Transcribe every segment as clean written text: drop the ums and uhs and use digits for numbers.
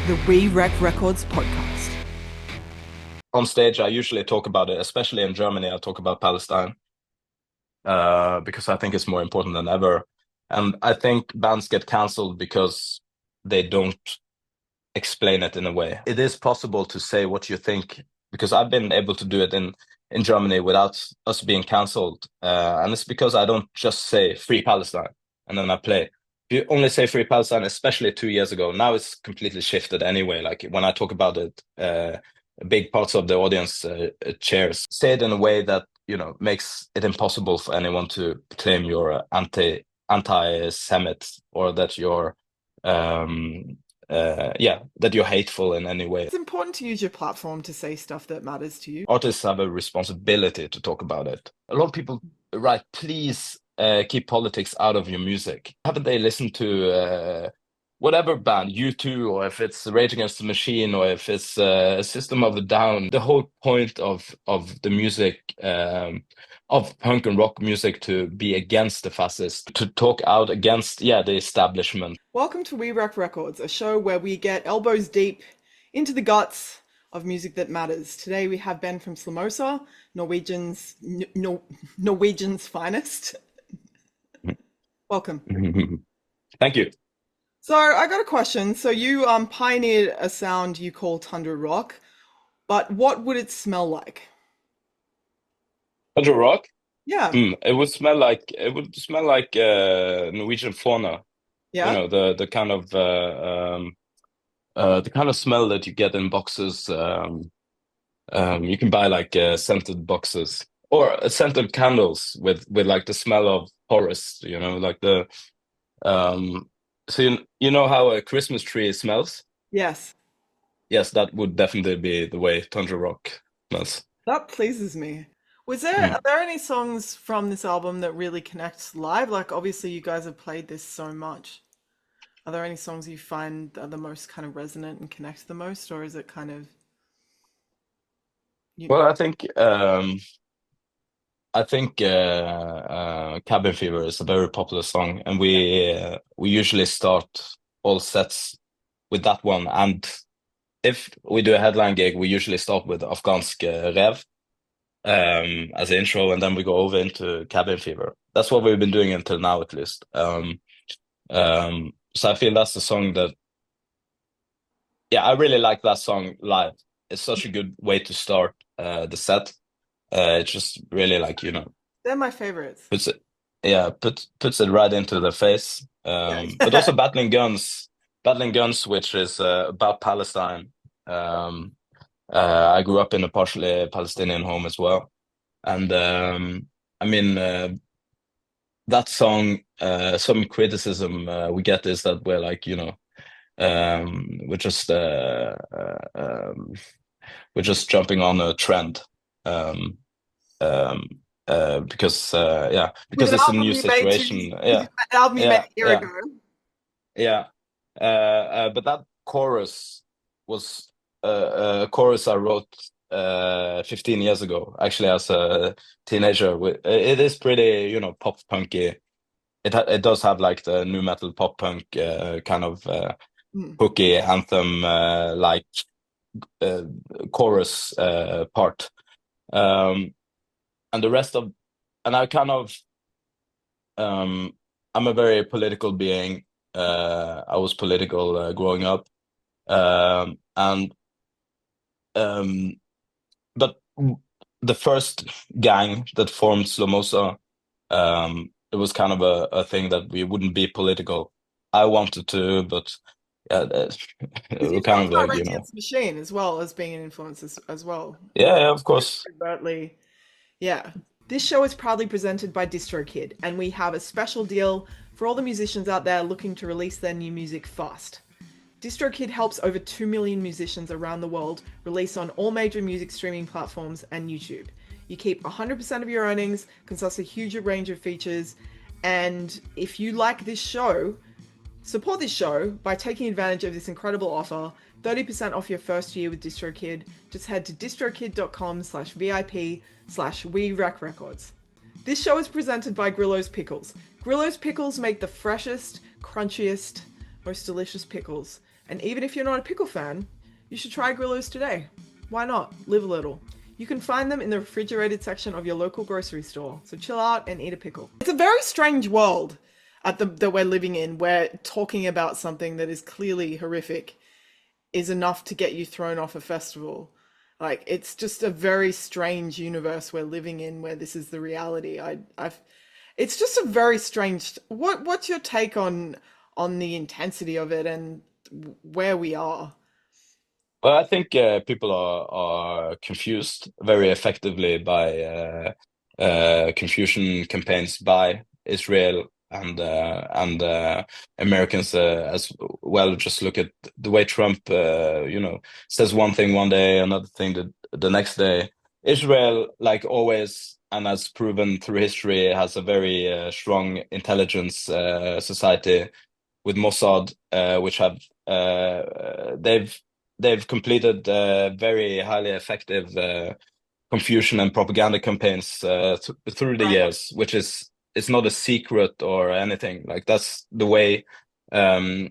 the WWII Records podcast. On stage, I usually talk about it, especially in Germany. I talk about Palestine because I think it's more important than ever. And I think bands get canceled because they don't explain it in a way. It is possible to say what you think because I've been able to do it in Germany without us being canceled. And it's because I don't just say Free Palestine and then I play. If you only say Free Palestine, especially 2 years ago, now it's completely shifted anyway. Like when I talk about it, big parts of the audience cheers. Say it in a way that, makes it impossible for anyone to claim you're anti-Semite or that you're that you're hateful in any way. It's important to use your platform to say stuff that matters to you. Artists have a responsibility to talk about it. A lot of people write, please keep politics out of your music. Haven't they listened to whatever band, U2, or if it's Rage Against the Machine, or if it's System of a Down? The whole point of the music, of punk and rock music, to be against the fascists, to talk out against, the establishment. Welcome to WWII Records, a show where we get elbows deep into the guts of music that matters. Today we have Ben from Slomosa, Norwegian's finest. Welcome. Thank you. So I got a question. So you pioneered a sound you call Tundra Rock, but what would it smell like? Tundra Rock? Yeah. It would smell like Norwegian fauna. Yeah. The kind of the kind of smell that you get in boxes. You can buy like scented boxes or scented candles with like the smell of forest. Like the so you know how a Christmas tree smells? Yes. Yes, that would definitely be the way Tundra Rock smells. That pleases me. Mm. Are there any songs from this album that really connect live? Like obviously you guys have played this so much. Are there any songs you find are the most kind of resonant and connect the most, or is it kind of Well, I think Cabin Fever is a very popular song, and we usually start all sets with that one. And if we do a headline gig, we usually start with Afghansk Rev as an intro, and then we go over into Cabin Fever. That's what we've been doing until now, at least. So I feel that's the song that, I really like that song live. It's such a good way to start the set. It's just really like, they're my favorites. puts it, puts it right into the face. Yeah. But also Battling Guns, which is about Palestine. Um, I grew up in a partially Palestinian home as well, and I mean that song. Some criticism we get is that we're like, we're just we're just jumping on a trend. Um, um, With because an it's a album new you made situation. with an album you made Yeah, a year yeah, ago. yeah. But that chorus was a chorus I wrote 15 years ago, actually, as a teenager. It is pretty, pop punky. It does have like the new metal pop punk kind of Mm. hooky anthem like uh, chorus part. Um, and the rest of, and I kind of, I'm a very political being. I was political growing up. And um, but the first gang that formed Slomosa, it was kind of a thing that we wouldn't be political. I wanted to, but Because we're you kind talked of about like, Rage Against the Machine as well as being an influence as well. yeah, of course. Overtly. Yeah. This show is proudly presented by Distrokid, and we have a special deal for all the musicians out there looking to release their new music fast. Distrokid helps over 2 million musicians around the world release on all major music streaming platforms and YouTube. You keep 100% of your earnings, consult a huge range of features, and if you like this show, support this show by taking advantage of this incredible offer. 30% off your first year with DistroKid. Just head to distrokid.com/VIP/WeWreckRecords. This show is presented by Grillos Pickles. Grillos Pickles make the freshest, crunchiest, most delicious pickles. And even if you're not a pickle fan, you should try Grillos today. Why not? Live a little. You can find them in the refrigerated section of your local grocery store, so chill out and eat a pickle. It's a very strange world that we're living in, where talking about something that is clearly horrific is enough to get you thrown off a festival. Like, it's just a very strange universe we're living in, where this is the reality. It's just a very strange. What's your take on the intensity of it and where we are? Well, I think people are confused very effectively by confusion campaigns by Israel and Americans as well. Just look at the way Trump, says one thing one day, another thing the next day. Israel, like always, and as proven through history, has a very strong intelligence society with Mossad, which have they've completed very highly effective confusion and propaganda campaigns through the Right. years, which is it's not a secret or anything. Like that's the way um,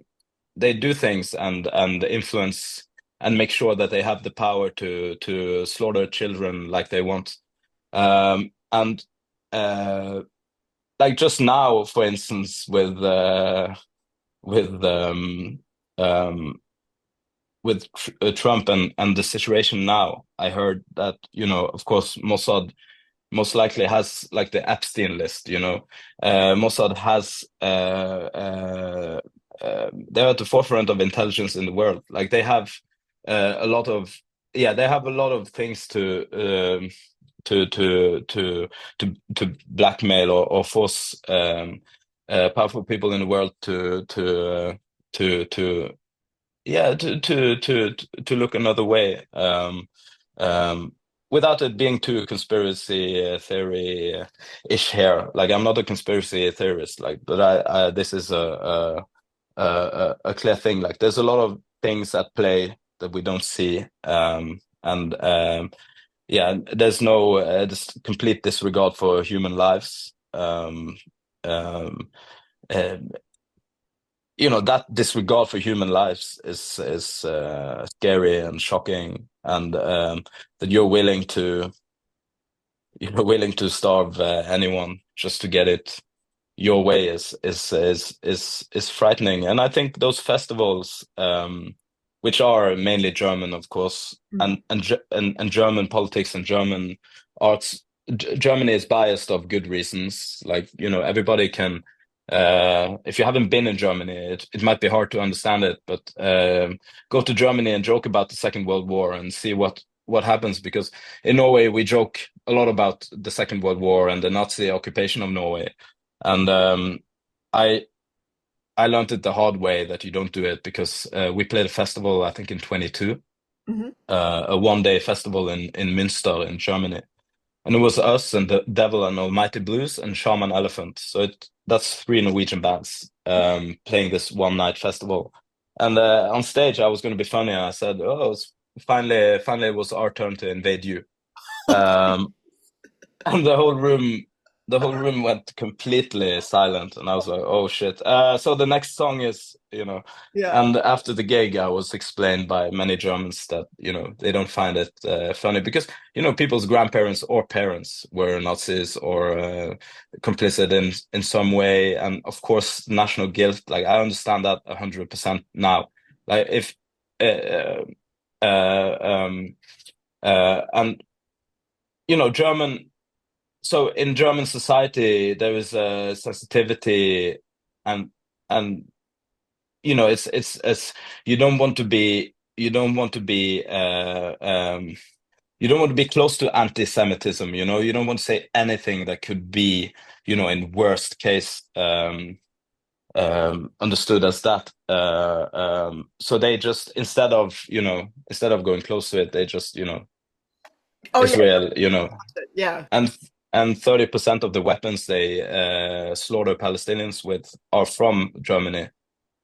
they do things and influence and make sure that they have the power to slaughter children like they want. And like just now, for instance, with um, Trump and the situation now, I heard that, of course, Mossad most likely has like the Epstein list, Mossad has they're at the forefront of intelligence in the world. Like they have a lot of yeah, they have a lot of things to to to to blackmail or force powerful people in the world to yeah to look another way without it being too conspiracy theory ish here. Like I'm not a conspiracy theorist, like, but I this is a clear thing. Like there's a lot of things at play that we don't see, and yeah, there's no this complete disregard for human lives. Um, uh, that disregard for human lives is scary and shocking, and that you're willing to starve anyone just to get it your way is frightening. And I think those festivals, which are mainly German, of course, Mm. and German politics and German arts. Germany is biased of good reasons. Like, everybody can. If you haven't been in Germany, it might be hard to understand it, but go to Germany and joke about the Second World War and see what happens. Because in Norway, we joke a lot about the Second World War and the Nazi occupation of Norway. And I I learned it the hard way that you don't do it because we played a festival, I think in 22, Hmm. a one-day festival in Münster in Germany. And it was us and the Devil and Almighty Blues and Shaman Elephant. So that's three Norwegian bands playing this one-night festival. And on stage, I was going to be funny. And I said, "Oh, finally, it was our turn to invade you." Um, and the whole room went completely silent, and I was like, "Oh shit!" So the next song is, Yeah. and after the gig, I was explained by many Germans that they don't find it funny because people's grandparents or parents were Nazis or complicit in some way, and of course, national guilt. Like I understand that 100% now. Like if um and German. So in German society, there is a sensitivity, and and it's you don't want to be you don't want to be you don't want to be close to anti-Semitism. You don't want to say anything that could be in worst case understood as that. So they just instead of going close to it, they just Oh yeah. Israel, Yeah. and 30% of the weapons they slaughter Palestinians with are from Germany,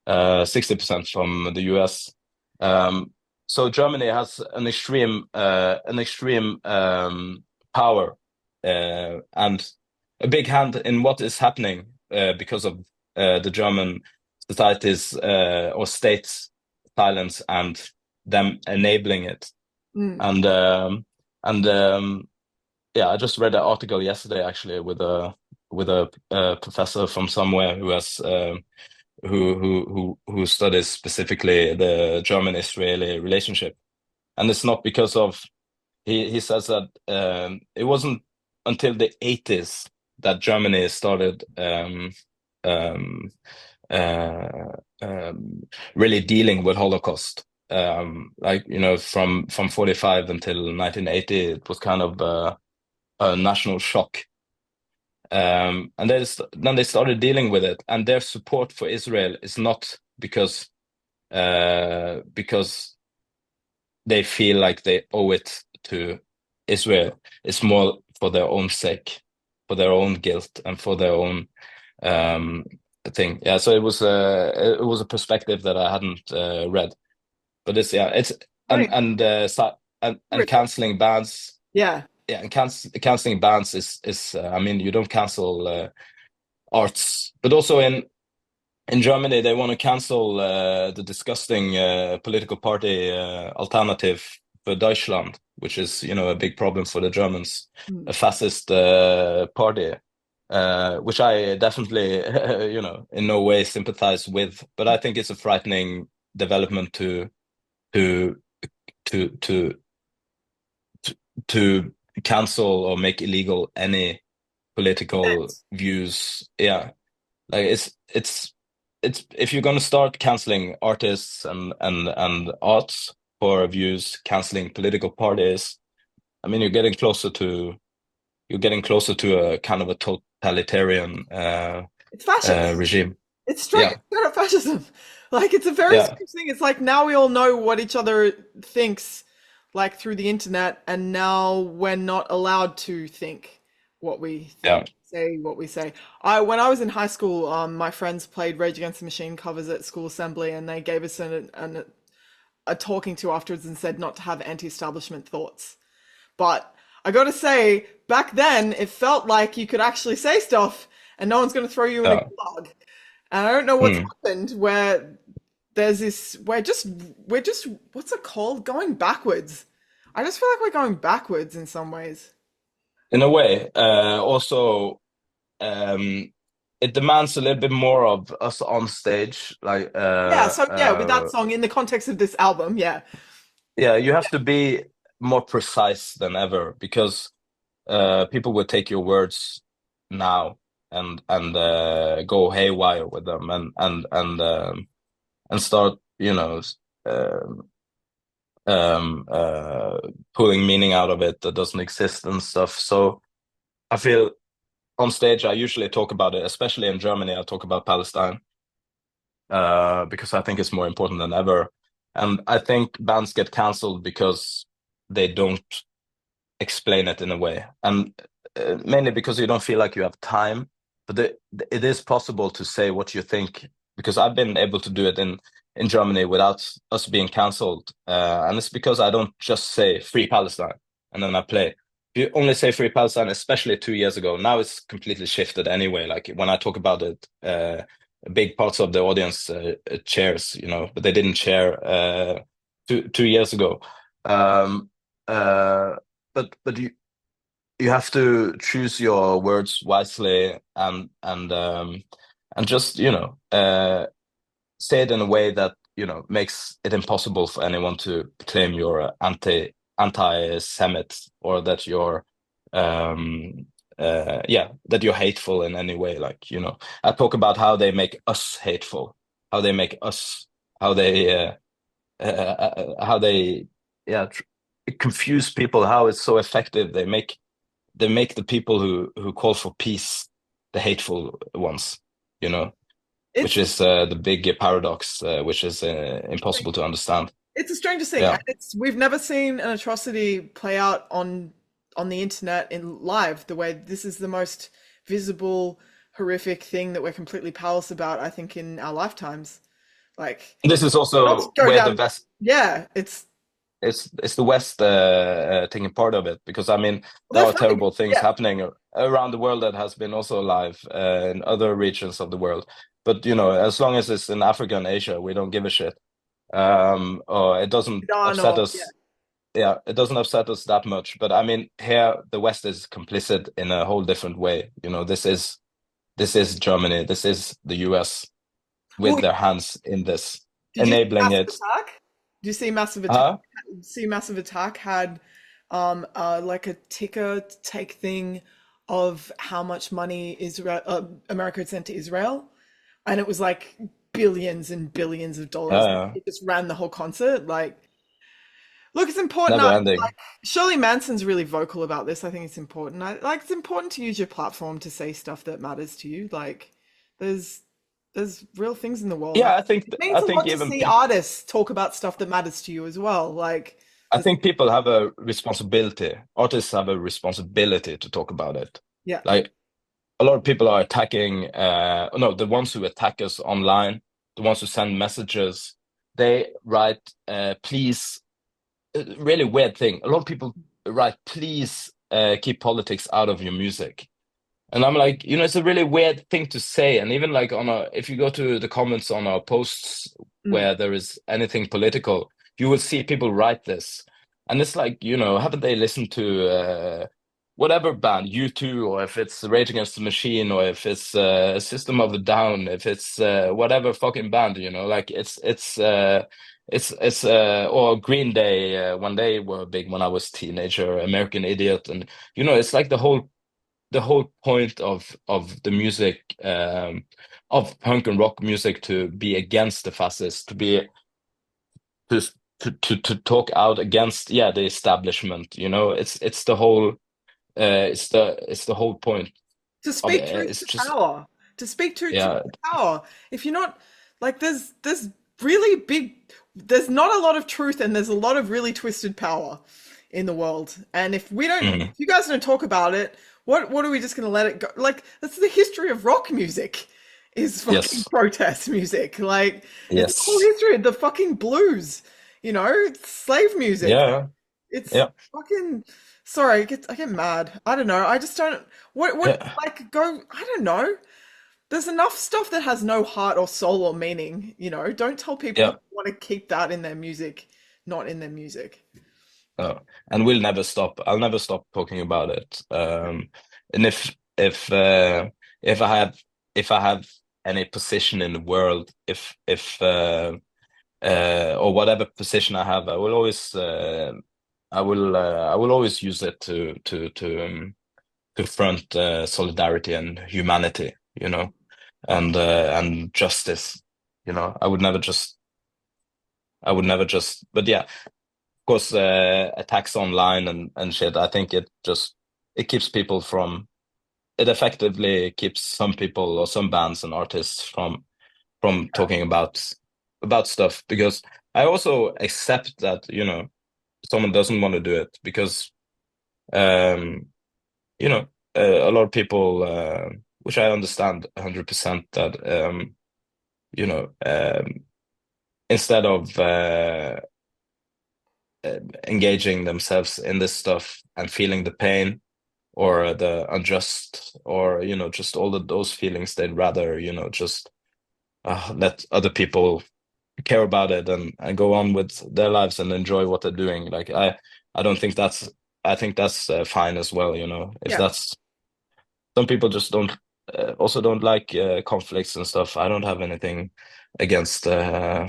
60% from the US. Um, so Germany has an extreme power and a big hand in what is happening because of the German societies or states silence and them enabling it. Mm. And and yeah, I just read an article yesterday actually with a professor from somewhere who has who studies specifically the German-Israeli relationship, and it's not because of he says that it wasn't until the 80s that Germany started um, uh, um, really dealing with Holocaust. Like from 45 until 1980, it was kind of a national shock. And then they started dealing with it, and their support for Israel is not because they feel like they owe it to Israel. It's more for their own sake, for their own guilt, and for their own um, thing. Yeah, so it was a perspective that I hadn't read, but it's Right. and canceling bans. Yeah. Yeah, and canceling bans is I mean, you don't cancel arts, but also in Germany, they want to cancel the disgusting political party Alternative for Deutschland, which is, a big problem for the Germans, Mm. a fascist party, which I definitely, in no way sympathize with. But I think it's a frightening development to to to to cancel or make illegal any political views. Yeah, like it's if you're gonna start canceling artists and arts for views, canceling political parties, I mean you're getting closer to a kind of a totalitarian It's fascist. regime. It's Yeah, straight up fascism. Like it's a very yeah, strange thing. It's like now we all know what each other thinks, like through the internet, and now we're not allowed to think what we yeah. think, say what we say. I when I was in high school, my friends played Rage Against the Machine covers at school assembly, and they gave us a talking to afterwards and said not to have anti-establishment thoughts. But I gotta say, back then it felt like you could actually say stuff and no one's gonna throw you in a Yeah. gulag. And I don't know what's Hmm. happened where there's this we're just what's it called? Going backwards. I just feel like we're going backwards in some ways. In a way, also it demands a little bit more of us on stage, like Yeah, so yeah, with that song in the context of this album, yeah. yeah, you have to be more precise than ever because people will take your words now and go haywire with them and start, um, pulling meaning out of it that doesn't exist and stuff. So I feel on stage I usually talk about it, especially in Germany. I talk about Palestine because I think it's more important than ever. And I think bands get canceled because they don't explain it in a way, and mainly because you don't feel like you have time. But it is possible to say what you think because I've been able to do it in Germany without us being cancelled, and it's because I don't just say "Free Palestine" and then I play. If you only say "Free Palestine," especially 2 years ago, now it's completely shifted anyway. Like when I talk about it, big parts of the audience cheers, but they didn't cheer 2 years ago. Um, uh, but you have to choose your words wisely and just say it in a way that makes it impossible for anyone to claim you're anti-Semite or that you're that you're hateful in any way. Like I talk about how they make us hateful, how they make us how they how they yeah tr confuse people, how it's so effective. They make the people who call for peace the hateful ones, you know, which It's is the big paradox, which is impossible to understand. it's the strangest thing. Yeah, And it's we've never seen an atrocity play out on the internet in live the way this is the most visible, horrific thing that we're completely powerless about, I think, in our lifetimes. Like, this is not to also go where the down. best Yeah, it's the West taking part of it because I mean there they're are funding it. terrible things Yeah. happening around the world that has been also live in other regions of the world. But as long as it's in Africa and Asia, we don't give a shit. or it doesn't Done upset or yeah. us. Yeah, it doesn't upset us that much. But I mean, here the West is complicit in a whole different way. This is Germany, this is the US Well, with their hands in this, did you see enabling Massive it. Attack? Did you see Massive Attack? Uh, See Massive Attack had like a ticker take thing of how much money Israel America had sent to Israel, and it was like billions and billions of dollars. yeah, It just ran the whole concert. Like, look, it's important. never ending. Shirley Manson's really vocal about this. I think it's important. It's important to use your platform to say stuff that matters to you. Like, there's there's real things in the world. Yeah, I think It means I a think lot to even see people. artists talk about stuff that matters to you as well. Like, I there's think people have a responsibility. Artists have a responsibility to talk about it. yeah, Like a lot of people are attacking, no, the ones who attack us online, the ones who send messages, they write, please, really weird thing. A lot of people write, please, keep politics out of your music. And I'm like, it's a really weird thing to say. And even like if you go to the comments on our posts mm, where there is anything political, you will see people write this. And it's like, haven't they listened to whatever band, U2, or if it's Rage Against the Machine, or if it's System of a Down, if it's whatever fucking band, like or Green Day when they were big when I was teenager, American Idiot, and it's like the whole point of the music, of punk and rock music, to be against the fascists, to to talk out against, yeah, the establishment. It's the whole it's the whole point to of speak it. truth It's to just, power, to speak truth to yeah, power. If you're not like, there's really big, there's not a lot of truth, and there's a lot of really twisted power in the world. And mhm. if you guys don't talk about it, what are we just going to let it go? Like, that's the history of rock music, is fucking Yes, protest music. Like, it's the whole yes, history of the fucking blues, it's slave music. yeah, It's yeah, fucking, sorry, I get mad. I don't know. I just don't, yeah, like, go, I don't know. There's enough stuff that has no heart or soul or meaning. Don't tell people yeah. who want to keep that in their music, not in their music. Oh, and we'll never stop. I'll never stop talking about it. And if I have any position in the world, if or whatever position I have, I will always use it to front solidarity and humanity, and justice. I would never just. But yeah, course, attacks online and shit. I think it keeps people from. It effectively keeps some people or some bands and artists from talking about stuff, because I also accept that someone doesn't want to do it because um you know a lot of people, which I understand 100%, that you know um instead of engaging themselves in this stuff and feeling the pain or the unjust, or just all of those feelings, they'd rather just let other people care about it and go on with their lives and enjoy what they're doing. Like I don't think that's I think that's fine as well. If Yeah. that's some people just don't also don't like conflicts and stuff. I don't have anything against some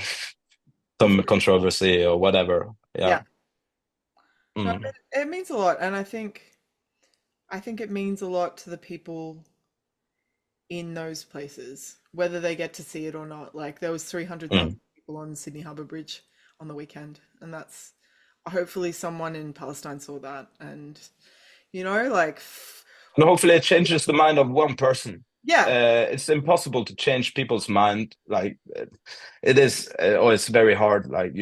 Conflict. controversy or whatever. Yeah. Yeah. No, Mm. it means a lot, and I think it means a lot to the people in those places, whether they get to see it or not. Like, there was 300,000 Mm. people on Sydney Harbour Bridge on the weekend, and that's, hopefully someone in Palestine saw that, and like, And hopefully it changes the mind of one person. yeah, It's impossible to change people's mind. Like it is, or it's very hard. Like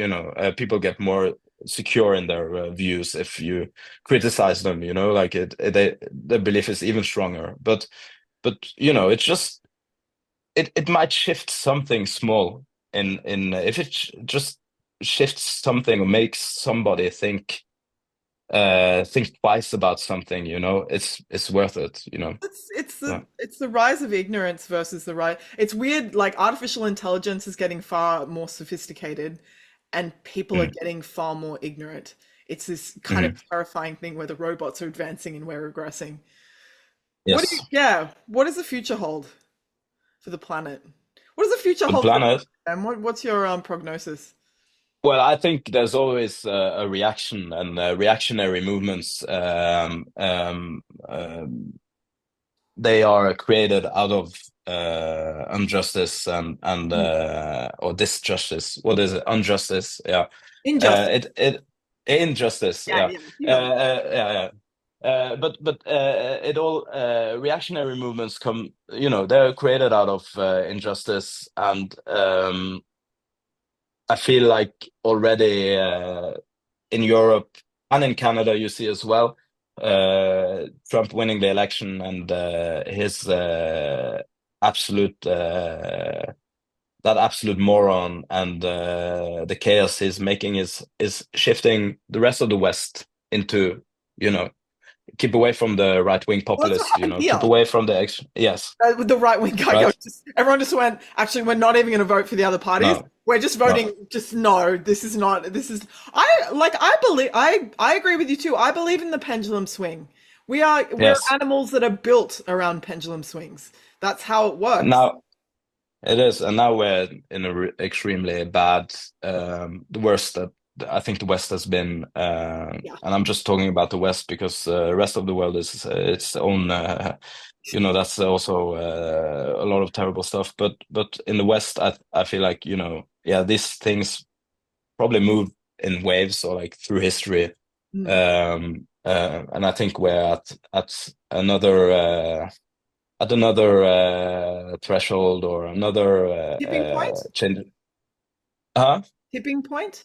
people get more secure in their views if you criticize them. Like their belief is even stronger. But it's just it might shift something small in if it just shifts something or makes somebody think twice about something. It's worth it. it's Yeah. the rise of ignorance versus the rise. It's weird. Like, artificial intelligence is getting far more sophisticated, and people are Mm, getting far more ignorant. It's this kind of mhm. terrifying thing where the robots are advancing and we're regressing. Yes, What does the future hold for the planet? What does the future for the hold for planet. and what's your prognosis? Well, I think there's always a reaction and reactionary movements. They are created out of injustice and Mm. or disjustice. What is it? Injustice. Yeah. Injustice. It injustice. Yeah, Yeah. yeah, you got it. Yeah. Yeah. But it all reactionary movements come. They're created out of injustice, and I feel like already in Europe and in Canada, you see as well, Trump winning the election and his absolute that absolute moron and the chaos he's making is shifting the rest of the West into, you know, keep away from the right-wing Well, that's what populist, happened keep here. away from the yes, With the right wing guy going, right? everyone just went, actually, we're not even going to vote for the other parties. No, We're just no, voting, just no, this is not, this is, I believe, I agree with you too. I believe in the pendulum swing. We're yes. animals that are built around pendulum swings. That's how it works. Now it is, and now we're in a extremely bad, the worst that I think the West has been, Yeah. and I'm just talking about the West because the rest of the world is its own, that's also a lot of terrible stuff. But in the West, I feel like yeah, these things probably move in waves or like through history, Mm. and I think we're at another threshold or another Tipping point? change. Huh? Tipping point?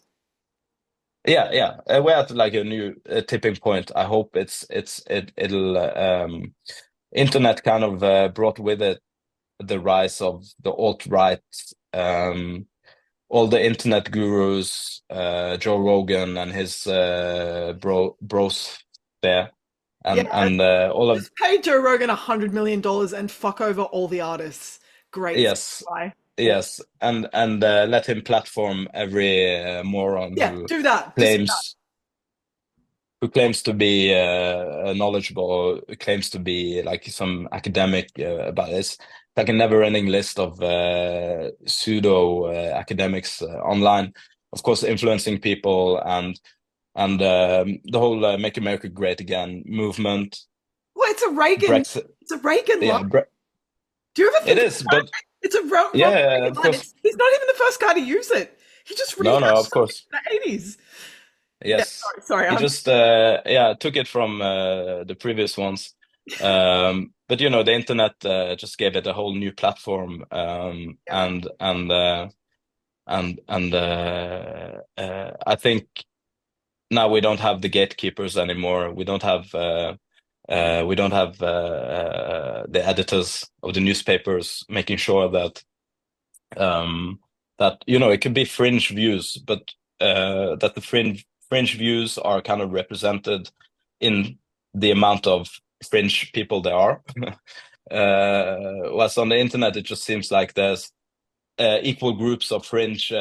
Yeah, yeah. We're at like a new tipping point. I hope it'll internet kind of brought with it the rise of the alt-right, um, all the internet gurus, Joe Rogan and his bros there, and Yeah. all of Just pay Joe Rogan $100 million and fuck over all the artists. Great. yes. Bye. Awesome. Yes, and let him platform every moron Yeah, do that. Just who claims to be knowledgeable or who claims to be like some academic about this. Like a never-ending list of pseudo academics online, of course, influencing people and the whole "Make America Great Again" movement, well, it's a Reagan. Brexit. It's a Reagan line. Yeah, Do you ever it think is, but it's a Ronald yeah, Reagan of line? course. He's not even the first guy to use it. He just No, no, rehashed of something course. from the 80s. Yeah, Yes, sorry. he just yeah took it from the previous ones, but the internet just gave it a whole new platform, Yeah. and I think now we don't have the gatekeepers anymore. We don't have the editors of the newspapers making sure um, that it could be fringe views, but that the fringe views are kind of represented in the amount of fringe people there are. Whereas on the internet, it just seems like there's equal groups of fringe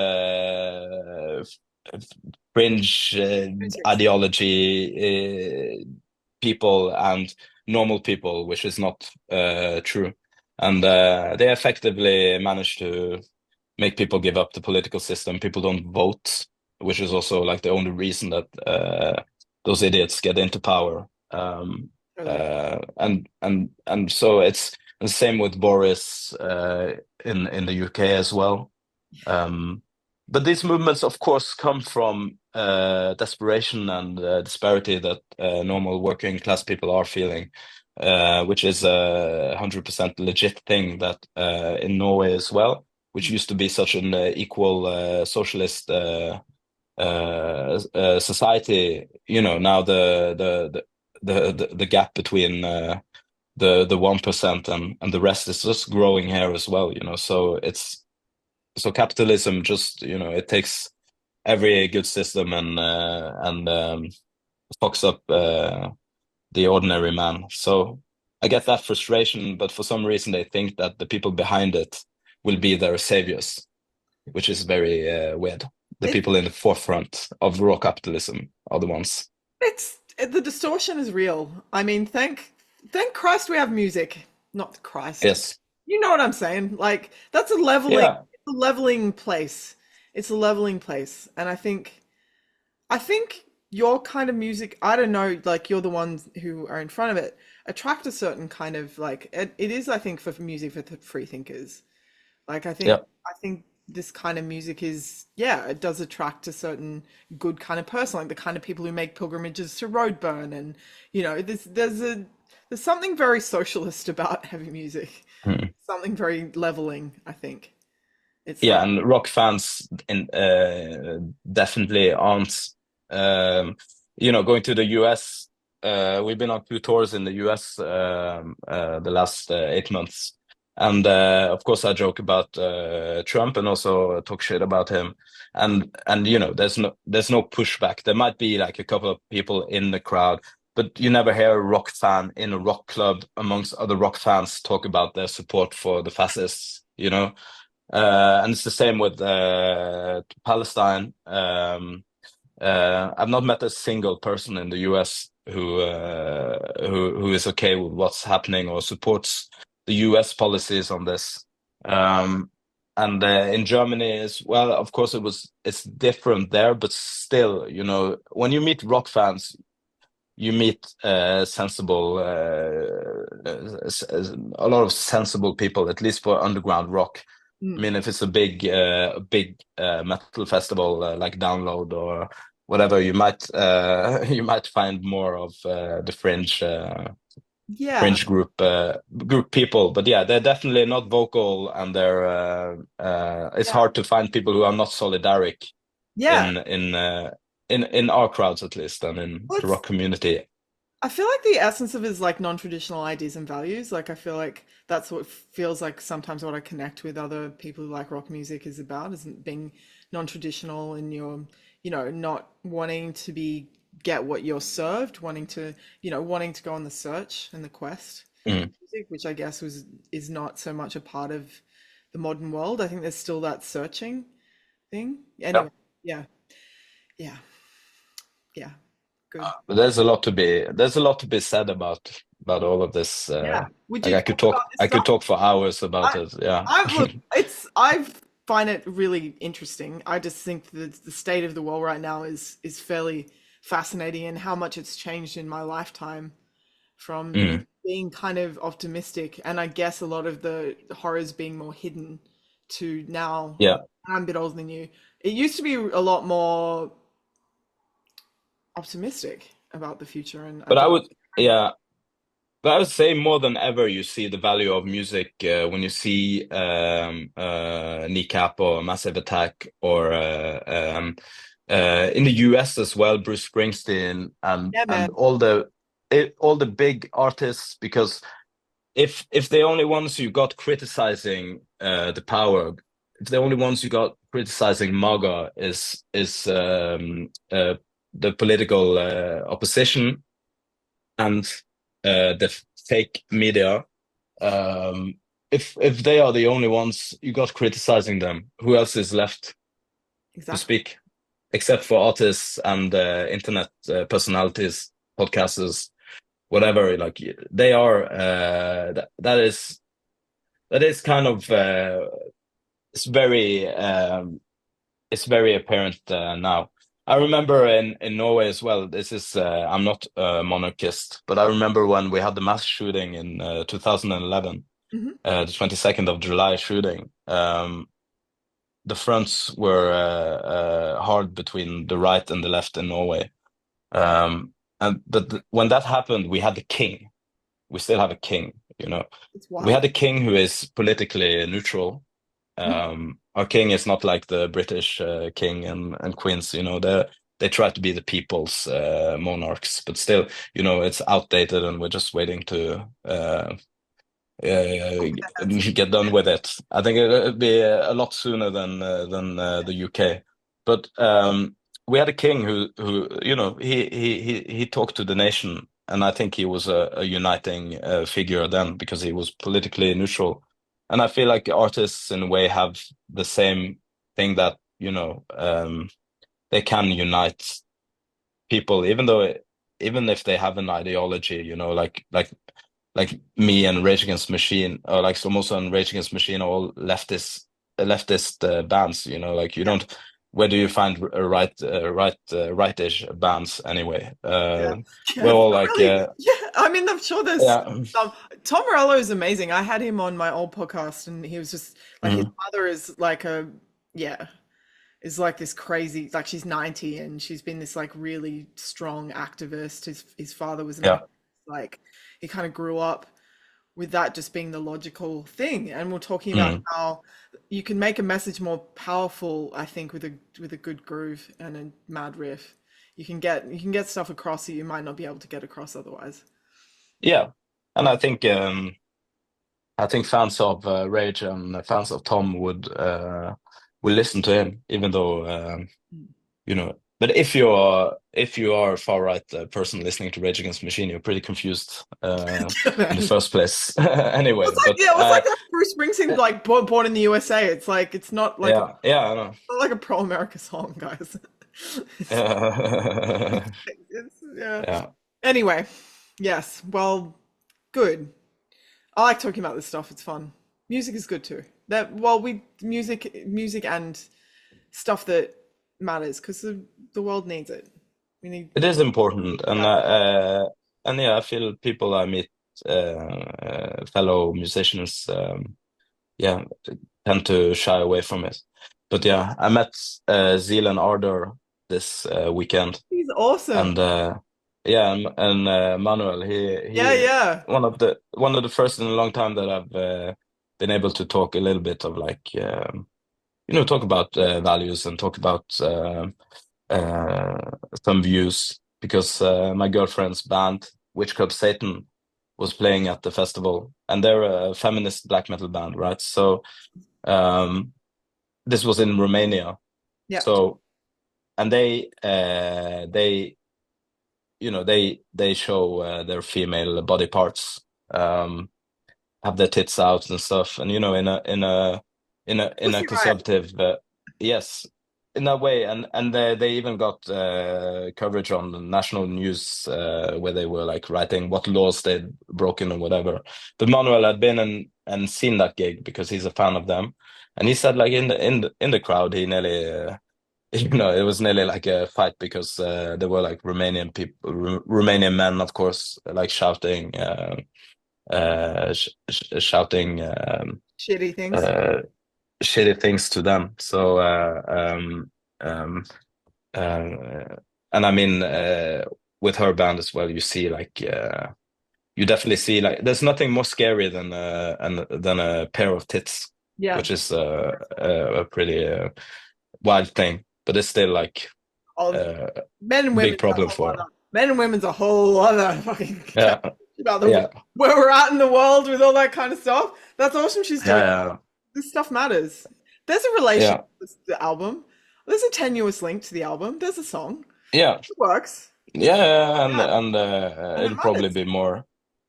Physics. ideology people and normal people, which is not true. And they effectively manage to make people give up the political system. People don't vote, which is also like the only reason that those idiots get into power. Totally. And so it's the same with Boris in the UK as well. But these movements, of course, come from desperation and disparity that normal working class people are feeling, which is a 100% legit thing that in Norway as well, which Mm. used to be such an equal socialist society. Now the gap between the 1% and the rest is just growing here as well. So capitalism just it takes every good system and fucks up the ordinary man. So I get that frustration, but for some reason they think that the people behind it will be their saviors, which is very weird. the It, people in the forefront of raw capitalism are the ones. the distortion is real. I mean, thank Christ we have music. Not Christ. Yes. You know what I'm saying? Like that's Yeah. a leveling place. It's a leveling place. And I think your kind of music, I don't know, like you're the ones who are in front of it, attract a certain kind of like it is, I think, for music for free thinkers. Like Yeah. I think this kind of music is, yeah, it does attract a certain good kind of person, like the kind of people who make pilgrimages to Roadburn, and there's something very socialist about heavy music, Mm. something very leveling, I think. It's Yeah, like, and rock fans definitely aren't. Um, going to the US. We've been on 2 tours in the US the last 8 months, and of course I joke about Trump and also talk shit about him. And there's no pushback. There might be like a couple of people in the crowd, but you never hear a rock fan in a rock club amongst other rock fans talk about their support for the fascists. And it's the same with Palestine. I've not met a single person in the US who is okay with what's happening or supports the US policies on this. And in Germany as well, of course, it's different there, but still, when you meet rock fans, you meet a lot of sensible people, at least for underground rock. I mm, mean, if it's a big metal festival like Download or whatever, you might you might find more of the yeah, fringe group people. But yeah, they're definitely not vocal, and it's yeah, hard to find people who are not solidaric yeah. in in uh, in our crowds at least, and in Well, the rock community. I feel like the essence of it is like non-traditional ideas and values. Like I feel like that's what feels like sometimes what I connect with other people who like rock music is about, isn't being non-traditional and you're, not wanting to be get what you're served, wanting to go on the search and the quest Mm. music, which I guess is not so much a part of the modern world. I think there's still that searching thing. Anyway, yeah, yeah, yeah. Good. But there's a lot to be said about all of this. Yeah. Would Like you I could talk talk about this I could stuff? talk for hours about I, it. Yeah. I look, I find it really interesting. I just think that the state of the world right now is fairly fascinating, and how much it's changed in my lifetime from Mm. being kind of optimistic, and I guess a lot of the horrors being more hidden, to now, Yeah. I'm a bit older than you. It used to be a lot more optimistic about the future, and I But I don't. would yeah, but I would say more than ever you see the value of music when you see Kneecap or Massive Attack or in the US as well, Bruce Springsteen and Yeah, and man. all the big artists, because if the only ones you got criticizing the power, if the only ones you got criticizing MAGA is the political opposition and the fake media, if they are the only ones you got criticizing them, who else is left to Exactly. speak except for artists and internet personalities, podcasters, whatever? Like they are that is kind of it's very it's very apparent now. I remember in Norway as well. This is I'm not a monarchist, but I remember when we had the mass shooting in 2011, Hmm. the 22nd of July shooting. The fronts were hard between the right and the left in Norway. And but when that happened, we had the king. We still have a king, you know. It's We wild. had a king who is politically neutral. Our king is not like the British king and queens, they try to be the people's monarchs, but still, it's outdated, and we're just waiting to get done with it. I think it'll be a lot sooner than the UK. But we had a king who he talked to the nation, and I think he was a uniting figure then because he was politically neutral. And I feel like artists in a way have the same thing, that you know, they can unite people, even though even if they have an ideology, you know, like me and Rage Against the Machine, or like Slomosa and Rage Against the Machine, are all leftist bands. You know, like you Yeah. don't. Where do you find rightish bands anyway? Yeah. We're Yeah. all like, Really? Yeah. I mean, I'm sure there's yeah, some. Tom Morello is amazing. I had him on my old podcast, and he was just like his mm, mother is like a yeah is like this crazy like she's 90 and she's been this like really strong activist. His father was an yeah, activist. Like he kind of grew up with that just being the logical thing. And we're talking about mm. how you can make a message more powerful, I think, with a good groove and a mad riff. You can get stuff across that you might not be able to get across otherwise. Yeah. And I think fans of Rage and fans of Tom would listen to him, even though you know. But if you are a far right person listening to Rage Against the Machine, you're pretty confused Yeah, in the man. first place. Anyway, It's like but yeah, it's like that Bruce Springsteen like born in the USA. It's like yeah, yeah, I know. not like a pro America song, guys. It's, Yeah, yeah. yeah, Anyway, yes. Well, good. I like talking about this stuff. It's fun. Music is good too. That well, we music and stuff that matters because the world needs it. We need it is important, and yeah, I feel people I meet, fellow musicians, yeah, tend to shy away from it. But yeah, I met Zeal and Ardor this weekend, he's awesome. and yeah, and Manuel, Yeah, he yeah. one of the first in a long time that I've been able to talk a little bit of like talk about values and talk about uh, some views because my girlfriend's band, Witch Club Satan, was playing at the festival, and they're a feminist black metal band, right? So um, this was in Romania. Yeah. So and they they show their female body parts, um, have their tits out and stuff, and in a Pussy Riot. conservative, yes, in that way, and they even got coverage on the national news where they were like writing what laws they'd broken or whatever. But Manuel had been and seen that gig because he's a fan of them, and he said like in the crowd he nearly. It was nearly like a fight because there were like Romanian people, Romanian men, of course, like shouting, shouting Shitty things. uh, shitty things to them. So, um, and I mean, with her band as well, you see like you definitely see like there's nothing more scary than a pair of tits, Yeah. which is a pretty wild thing, but it's still like Oh, a men and big women's a problem whole for her. other. Men and women's a whole other fucking Yeah, about yeah, where we're at in the world with all that kind of stuff. That's awesome. She's doing yeah, this stuff matters. There's a relation yeah, to the album. There's a tenuous link to the album. There's a song. yeah, It works. yeah, yeah, Yeah, and and it it'll probably matters. be more.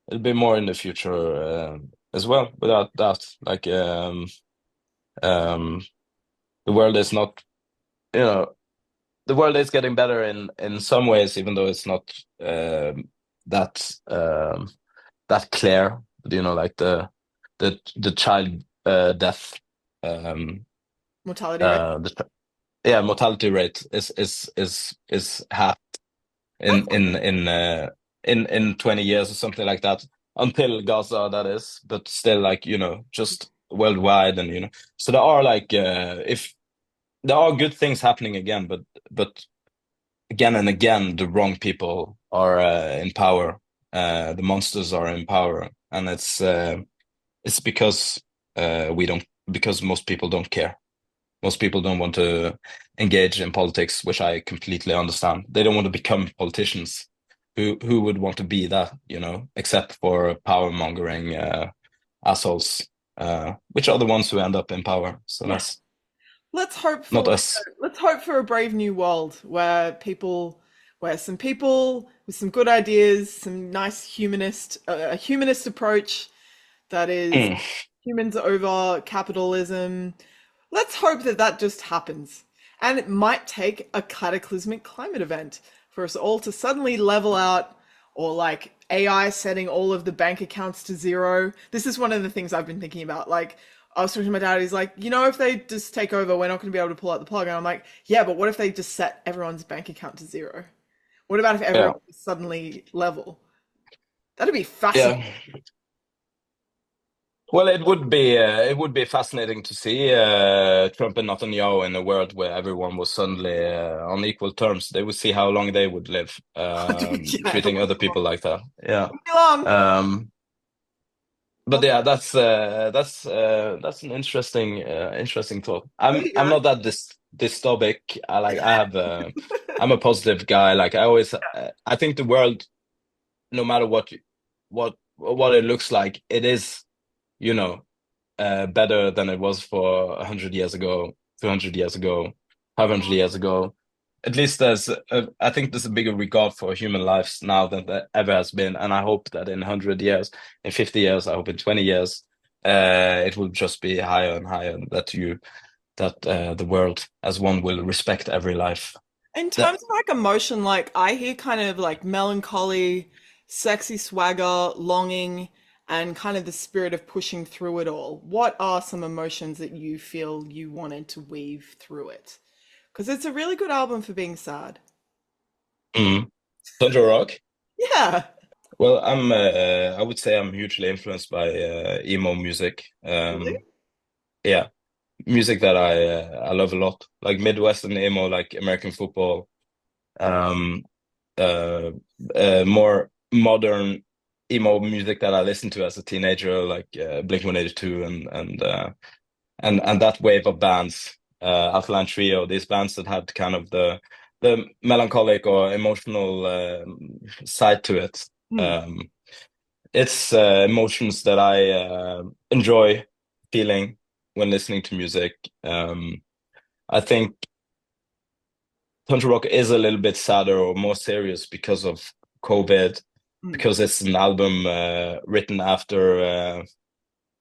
It'll be more in the future as well, without that. Like um, the world is not, you know, the world is getting better in some ways, even though it's not that that clear. You know, like the child death, um, Mortality rate. uh, the, yeah, mortality rate is half That's in 20 years or something like that, until Gaza, that is, but still, like, just worldwide. And so there are like if there are good things happening again, but again and again the wrong people are in power. The monsters are in power, and it's because we don't because most people don't care. Most people don't want to engage in politics, which I completely understand. They don't want to become politicians. Who would want to be that, except for power mongering assholes, which are the ones who end up in power. So yeah. that's not us. Let's hope for a brave new world where some people with some good ideas, some nice a humanist approach that is Mm. humans over capitalism. Let's hope that that just happens. And it might take a cataclysmic climate event for us all to suddenly level out, or like AI setting all of the bank accounts to zero. This is one of the things I've been thinking about. Like, I was talking to my dad, he's like, if they just take over, we're not going to be able to pull out the plug. And I'm like, yeah, but what if they just set everyone's bank account to zero? What about if everyone Yeah, was suddenly level? That'd be fascinating. yeah. Well, it would be fascinating to see Trump and Netanyahu in a world where everyone was suddenly on equal terms. They would see how long they would live, Yeah, it treating wouldn't other people like that. Yeah. be long. Um, but That's, yeah, that's an interesting thought. there I'm you I'm go. not that dystopic. I'm a positive guy. Like I always I think the world, no matter what it looks like, it is, you know, better than it was for 100 years ago, 200 years ago, 500 years ago. At least I think there's a bigger regard for human lives now than there ever has been, and I hope that in 100 years, in 50 years, I hope in 20 years, it will just be higher and higher that the world as one will respect every life. In Yeah. terms of like emotion, like I hear kind of like melancholy, sexy swagger, longing, and kind of the spirit of pushing through it all. What are some emotions that you feel you wanted to weave through it? Because it's a really good album for being sad. Mm. Tundra Rock. Yeah. Well, I would say I'm hugely influenced by emo music. Really? Yeah, music that I love a lot, like Midwestern emo, like American football, um, uh, more modern emo music that I listened to as a teenager, like Blink-182 and that wave of bands, Alkaline Trio, these bands that had kind of the melancholic or emotional side to it. Hmm. Um, it's emotions that I enjoy feeling when listening to music. I think country rock is a little bit sadder or more serious because of COVID, Hmm. because it's an album written after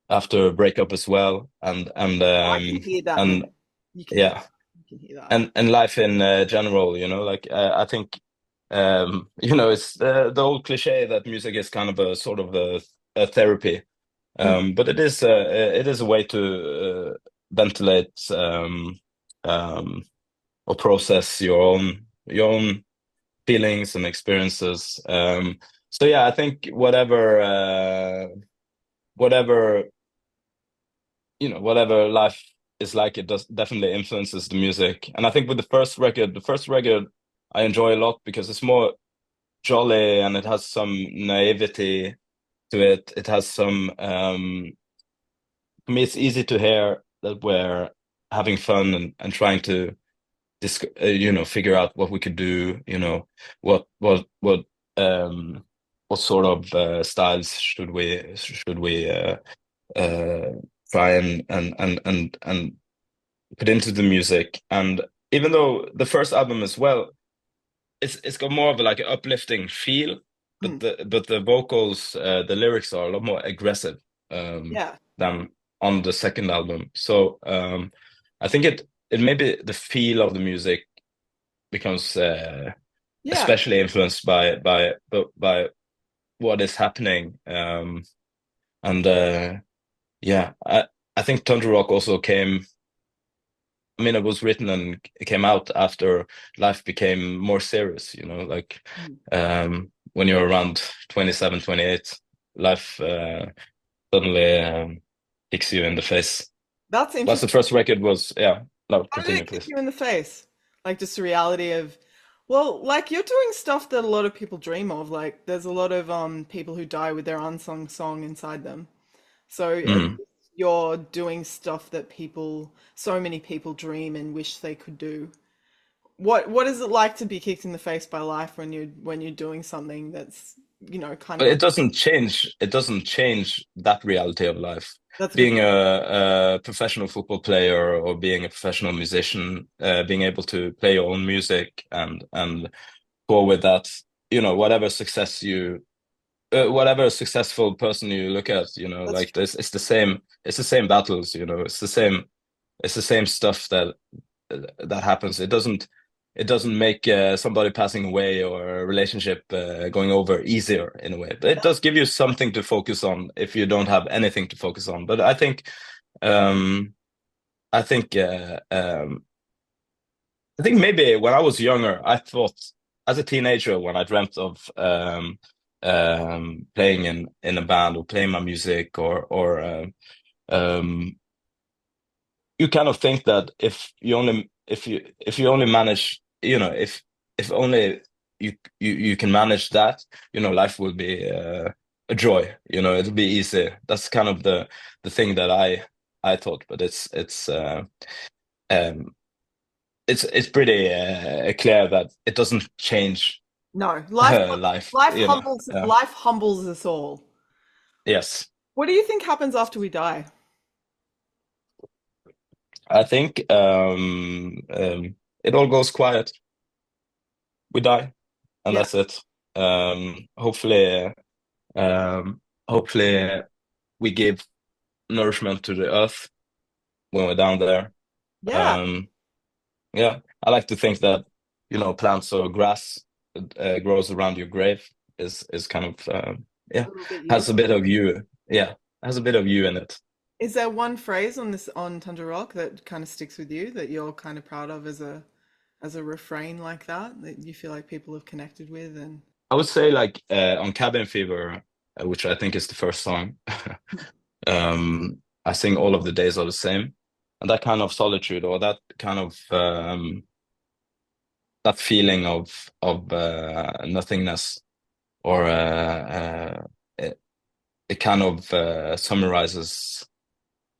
a breakup as well, I can hear that, man. and You can hear, yeah, you can hear that. and life in general, like I think it's the old cliche that music is kind of a sort of a therapy, Hmm. but it is a way to ventilate um, or process your own feelings and experiences. So yeah, I think whatever whatever life is like, it does definitely influences the music. And I think with the first record I enjoy a lot because it's more jolly and it has some naivety to it. It has some for me it's easy to hear that we're having fun and trying to figure out what we could do, what what what what sort of styles should we uh try and put into the music. And even though the first album as well, it's got more of like an uplifting feel, Hmm. but the vocals, the lyrics are a lot more aggressive Yeah. than on the second album. So I think it maybe the feel of the music becomes Yeah. especially influenced by what is happening. And yeah, I think Thunder Rock also came. I mean, it was written and it came out after life became more serious. Like Hmm. when you're around 27, 28, life suddenly kicks you in the face. That's That's the interesting. first record was, yeah. No, How did continue, it kick please. you in the face? Like just the reality of, well, like you're doing stuff that a lot of people dream of. Like there's a lot of people who die with their unsung song inside them. So at Mm. least you're doing stuff that so many people dream and wish they could do. What is it like to be kicked in the face by life when you're doing something that's, kind But of it doesn't change. It doesn't change that reality of life. that's a good Being point. a professional football player or being a professional musician, being able to play your own music and go with that, whatever successful person you look at, That's like true. this, it's the same battles, it's the same stuff that. that happens. It doesn't make somebody passing away or a relationship going over easier in a way, but it does give you something to focus on if you don't have anything to focus on. But um, I think I think maybe when I was younger, I thought as a teenager when I dreamt of playing in a band or playing my music or um, you kind of think that if you only manage, if only you can manage that, life will be a joy. It'll be easy. That's kind of the thing that I thought, but um it's pretty clear that it doesn't change No, life life. life humbles Yeah. life humbles us all. Yes. What do you think happens after we die? I think it all goes quiet. We die, and Yeah, that's it. Hopefully, hopefully we give nourishment to the earth when we're down there. yeah, Um, yeah, I like to think that plants or grass grows around your grave is kind of a yeah, little bit you. has a bit of you. Yeah, has a bit of you in it. Is there one phrase on Tundra Rock that kind of sticks with you that you're kind of proud of as a refrain like that that you feel like people have connected with and I would say like on Cabin Fever, which I think is the first song. I sing all of the days are the same, and that kind of solitude or that kind of that feeling of nothingness or it, it kind of summarizes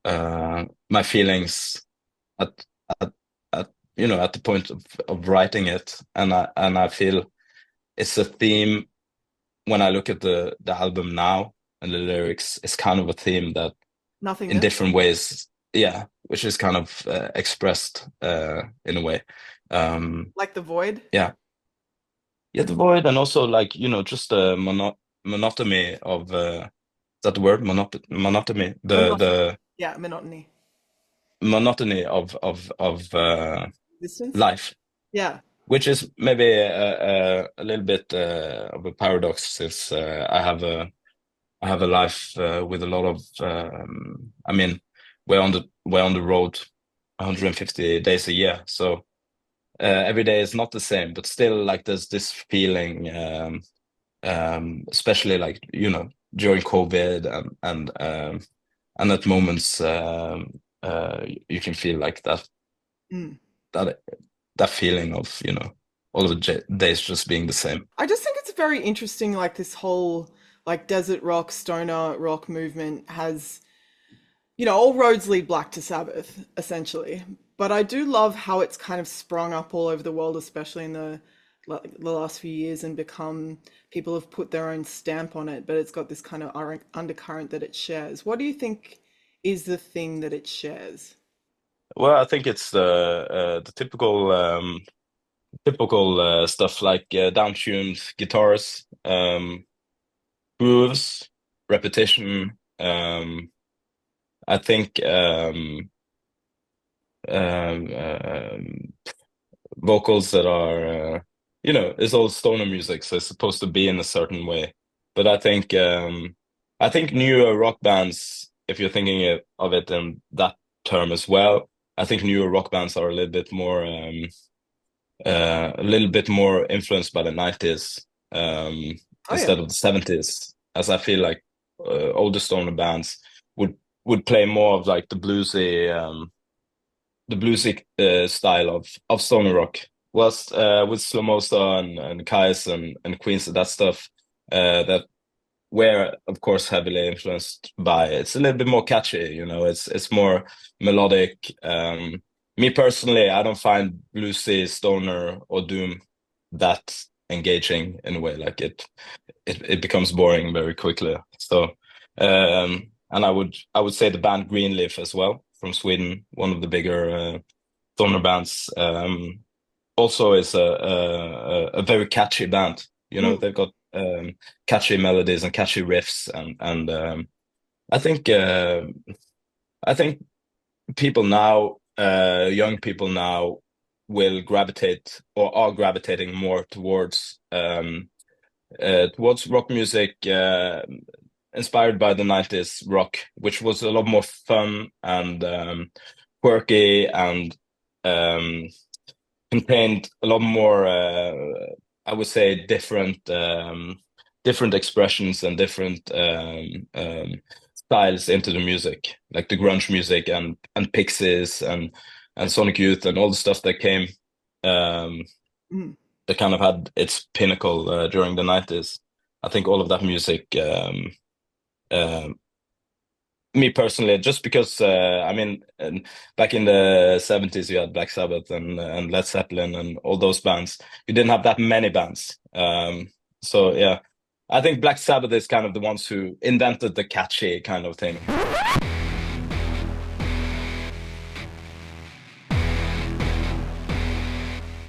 my feelings at at at the point of writing it, and I feel it's a theme when I look at the album now and the lyrics. It's kind of a theme that in nothingness, different ways, yeah, which is kind of expressed in a way. like the void? Yeah, yeah, the void, and also like just the monotony of is that the word monotony, Monotony. the Yeah, monotony. monotony of Distance? life, Yeah. which is maybe a little bit of a paradox since I have a life with a lot of I mean we're on the road 150 days a year, so every day is not the same, but still like there's this feeling especially like during COVID and at moments you can feel like Mm. that that feeling of all of the days just being the same. I just think it's very interesting, like this whole like desert rock, stoner rock movement has, all roads lead back to Sabbath, essentially. But I do love how it's kind of sprung up all over the world, especially in the last few years, and become people have put their own stamp on it. But it's got this kind of undercurrent that it shares. What do you think is the thing that it shares? Well, I think it's the typical stuff like down-tuned guitars, grooves, repetition. I think um, um, vocals that are it's all stoner music, so it's supposed to be in a certain way. But I think newer rock bands, if you're thinking of it in that term as well, I think newer rock bands are a little bit more influenced by the 90s Oh yeah. instead of the 70s, as I feel like older stoner bands would would play more of like the bluesy style of stoner rock. Whilst with Slomosa and Kyuss and Queens and that stuff, that were of course heavily influenced by. It's a little bit more catchy, It's more melodic. Me personally, I don't find bluesy, stoner, or doom that engaging in a way. Like it becomes boring very quickly. So, and I would say the band Greenleaf as well from Sweden, one of the bigger stoner bands. Also is a very catchy band. Mm. They've got catchy melodies and catchy riffs, and I think people now. young people now will gravitate or are gravitating more towards rock music, inspired by the 90s rock, which was a lot more fun and quirky and um, contained a lot more, I would say, different expressions and different styles into the music, like the grunge music and Pixies and Sonic Youth and all the stuff that came. Um, Mm. that kind of had its pinnacle during the 90s. I think all of that music, uh, me personally, just because I mean, back in the 70s, you had Black Sabbath and Led Zeppelin and all those bands. You didn't have that many bands. So yeah, I think Black Sabbath is kind of the ones who invented the catchy kind of thing.